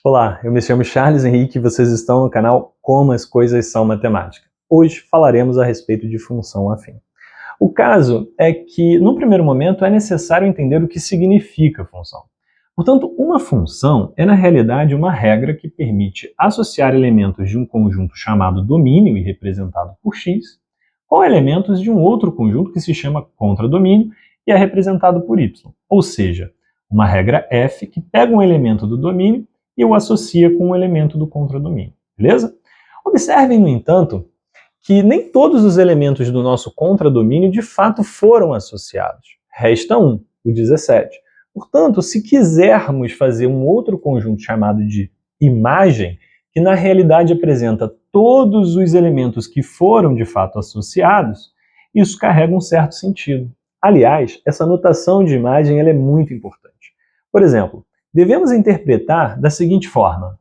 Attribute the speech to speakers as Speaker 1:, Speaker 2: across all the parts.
Speaker 1: Olá, eu me chamo Charles Henrique e vocês estão no canal Como as Coisas São Matemática. Hoje falaremos a respeito de função afim. O caso é que, num primeiro momento, é necessário entender o que significa função. Portanto, uma função é, na realidade, uma regra que permite associar elementos de um conjunto chamado domínio e representado por x, com elementos de um outro conjunto que se chama contradomínio e é representado por y. Ou seja, uma regra f que pega um elemento do domínio e o associa com um elemento do contradomínio, beleza? Observem, no entanto, que nem todos os elementos do nosso contradomínio de fato foram associados. Resta um, o 17. Portanto, se quisermos fazer um outro conjunto chamado de imagem, que na realidade apresenta todos os elementos que foram de fato associados, isso carrega um certo sentido. Aliás, essa notação de imagem ela é muito importante. Por exemplo, devemos interpretar da seguinte forma: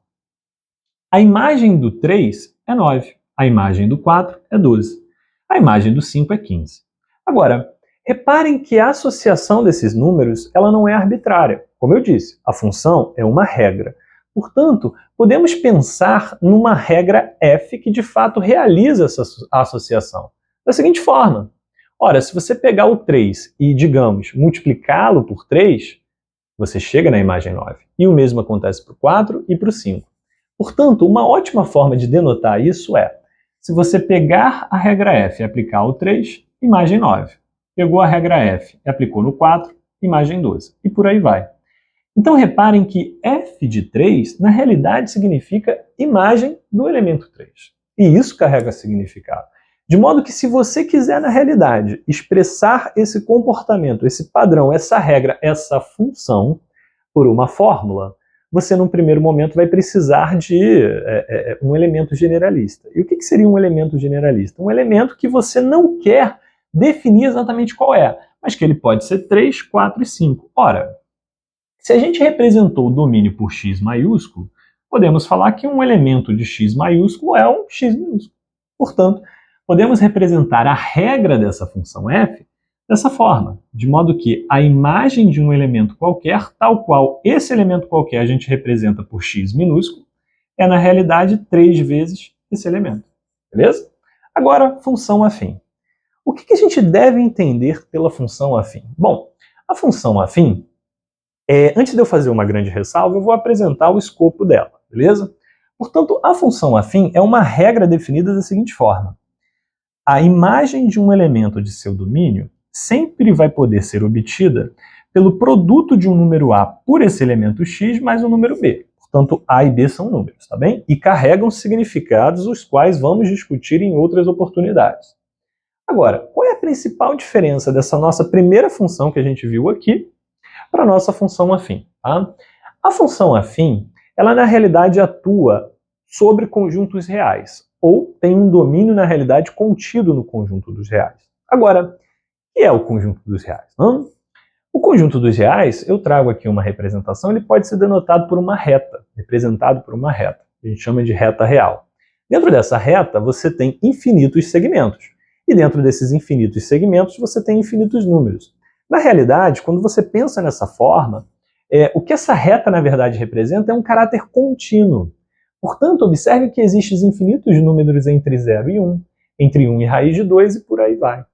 Speaker 1: a imagem do 3 é 9, a imagem do 4 é 12, a imagem do 5 é 15. Agora, reparem que a associação desses números ela não é arbitrária. Como eu disse, a função é uma regra. Portanto, podemos pensar numa regra f que de fato realiza essa associação. Da seguinte forma: ora, se você pegar o 3 e, digamos, multiplicá-lo por 3, você chega na imagem 9. E o mesmo acontece para o 4 e para o 5. Portanto, uma ótima forma de denotar isso é: se você pegar a regra f e aplicar ao 3, imagem 9. Pegou a regra f e aplicou no 4, imagem 12. E por aí vai. Então reparem que f de 3, na realidade, significa imagem do elemento 3. E isso carrega significado. De modo que, se você quiser, na realidade, expressar esse comportamento, esse padrão, essa regra, essa função, por uma fórmula, você, num primeiro momento, vai precisar de um elemento generalista. E o que seria um elemento generalista? Um elemento que você não quer definir exatamente qual é, mas que ele pode ser 3, 4 e 5. Ora, se a gente representou o domínio por x maiúsculo, podemos falar que um elemento de x maiúsculo é um x minúsculo. Portanto, podemos representar a regra dessa função f dessa forma, de modo que a imagem de um elemento qualquer, tal qual esse elemento qualquer a gente representa por x minúsculo, é na realidade 3 vezes esse elemento. Beleza? Agora, função afim. O que a gente deve entender pela função afim? Bom, a função afim, antes de eu fazer uma grande ressalva, eu vou apresentar o escopo dela, beleza? Portanto, a função afim é uma regra definida da seguinte forma: a imagem de um elemento de seu domínio sempre vai poder ser obtida pelo produto de um número A por esse elemento x mais um número B. Portanto, A e B são números, tá bem? E carregam significados os quais vamos discutir em outras oportunidades. Agora, qual é a principal diferença dessa nossa primeira função que a gente viu aqui para a nossa função afim? Tá? A função afim, ela na realidade atua sobre conjuntos reais, ou tem um domínio, na realidade, contido no conjunto dos reais. Agora, o que é o conjunto dos reais? Não? O conjunto dos reais, eu trago aqui uma representação, ele pode ser denotado por uma reta, representado por uma reta. A gente chama de reta real. Dentro dessa reta, você tem infinitos segmentos. E dentro desses infinitos segmentos, você tem infinitos números. Na realidade, quando você pensa nessa forma, o que essa reta, na verdade, representa é um caráter contínuo. Portanto, observe que existem infinitos números entre 0 e 1, entre 1 e raiz de 2 e por aí vai.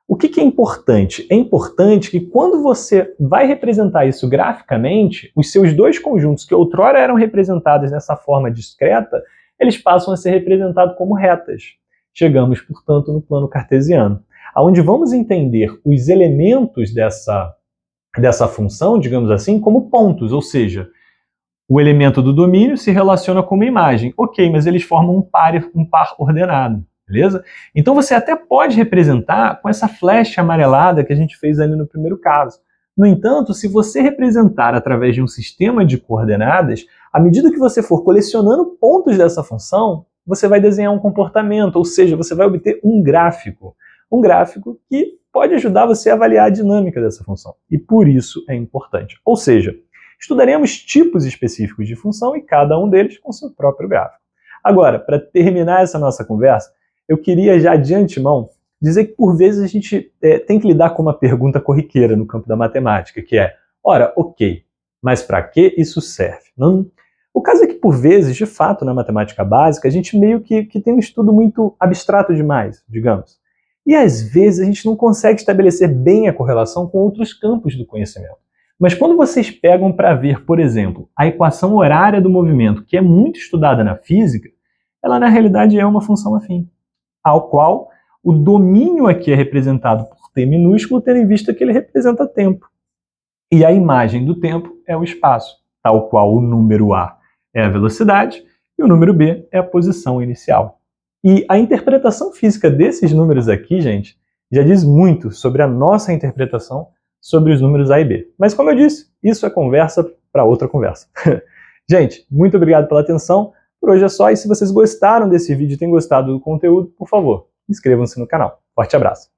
Speaker 1: O que é importante? É importante que quando você vai representar isso graficamente, os seus dois conjuntos que outrora eram representados nessa forma discreta, eles passam a ser representados como retas. Chegamos, portanto, no plano cartesiano, onde vamos entender os elementos dessa função, digamos assim, como pontos, ou seja, o elemento do domínio se relaciona com uma imagem. Ok, mas eles formam um par ordenado, beleza? Então você até pode representar com essa flecha amarelada que a gente fez ali no primeiro caso. No entanto, se você representar através de um sistema de coordenadas, à medida que você for colecionando pontos dessa função, você vai desenhar um comportamento, ou seja, você vai obter um gráfico. Um gráfico que pode ajudar você a avaliar a dinâmica dessa função. E por isso é importante. Ou seja, estudaremos tipos específicos de função e cada um deles com seu próprio gráfico. Agora, para terminar essa nossa conversa, eu queria já de antemão dizer que por vezes a gente tem que lidar com uma pergunta corriqueira no campo da matemática, que é: ora, ok, mas para que isso serve? Não? O caso é que, por vezes, de fato, na matemática básica, a gente meio que tem um estudo muito abstrato demais, digamos. E às vezes a gente não consegue estabelecer bem a correlação com outros campos do conhecimento. Mas quando vocês pegam para ver, por exemplo, a equação horária do movimento, que é muito estudada na física, ela na realidade é uma função afim, ao qual o domínio aqui é representado por t minúsculo, tendo em vista que ele representa tempo. E a imagem do tempo é o espaço, tal qual o número a é a velocidade e o número b é a posição inicial. E a interpretação física desses números aqui, gente, já diz muito sobre a nossa interpretação sobre os números a e b. Mas como eu disse, isso é conversa para outra conversa. Gente, muito obrigado pela atenção. Por hoje é só, e se vocês gostaram desse vídeo e têm gostado do conteúdo, por favor, inscrevam-se no canal. Forte abraço!